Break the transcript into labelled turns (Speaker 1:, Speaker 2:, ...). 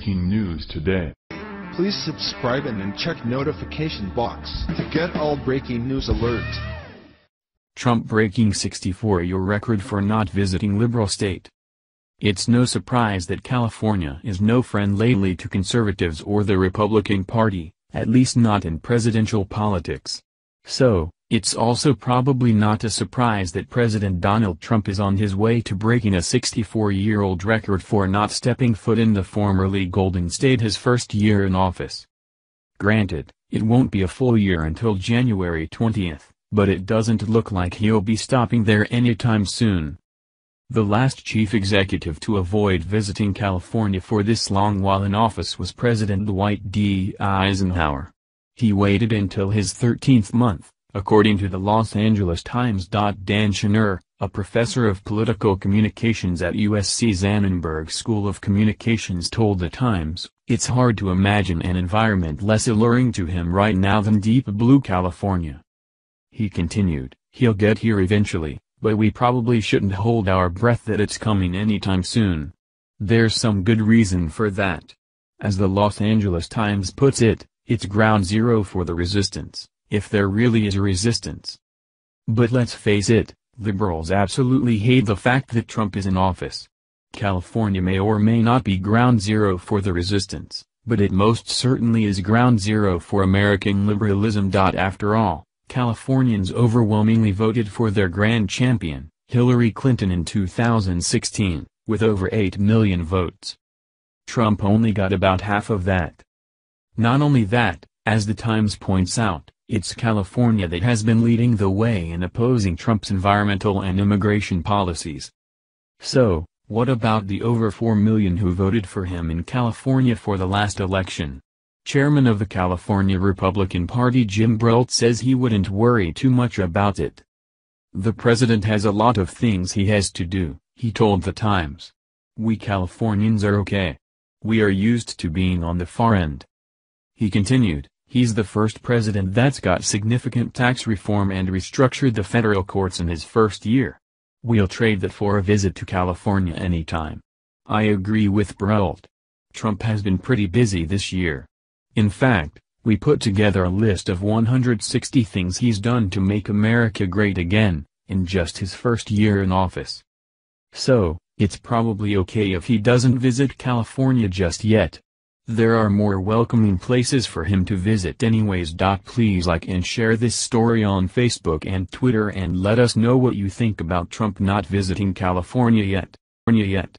Speaker 1: breaking news today.
Speaker 2: Please subscribe and then check notification box to get all breaking news alerts.
Speaker 3: Trump breaking 64-year record for not visiting liberal state. It's no surprise that California is no friend lately to conservatives or the Republican Party, at least not in presidential politics. So, it's also probably not a surprise that President Donald Trump is on his way to breaking a 64-year-old record for not stepping foot in the formerly Golden State his first year in office. Granted, it won't be a full year until January 20th, but it doesn't look like he'll be stopping there anytime soon. The last chief executive to avoid visiting California for this long while in office was President Dwight D. Eisenhower. He waited until his 13th month, according to the Los Angeles Times. Dan Schnur, a professor of political communications at USC's Annenberg School of Communications, told the Times, "It's hard to imagine an environment less alluring to him right now than deep blue California." He continued, "He'll get here eventually, but we probably shouldn't hold our breath that it's coming anytime soon. There's some good reason for that. As the Los Angeles Times puts it, it's ground zero for the resistance, if there really is a resistance." But let's face it, liberals absolutely hate the fact that Trump is in office. California may or may not be ground zero for the resistance, but it most certainly is ground zero for American liberalism. After all, Californians overwhelmingly voted for their grand champion, Hillary Clinton, in 2016, with over 8 million votes. Trump only got about half of that. Not only that, as the Times points out, it's California that has been leading the way in opposing Trump's environmental and immigration policies. So, what about the over 4 million who voted for him in California for the last election? Chairman of the California Republican Party Jim Brault says he wouldn't worry too much about it. "The president has a lot of things he has to do," he told the Times. "We Californians are okay. We are used to being on the far end." He continued, "He's the first president that's got significant tax reform and restructured the federal courts in his first year. We'll trade that for a visit to California anytime." I agree with Brault. Trump has been pretty busy this year. In fact, we put together a list of 160 things he's done to make America great again, in just his first year in office. So, it's probably okay if he doesn't visit California just yet. There are more welcoming places for him to visit anyways. Please like and share this story on Facebook and Twitter and let us know what you think about Trump not visiting California yet.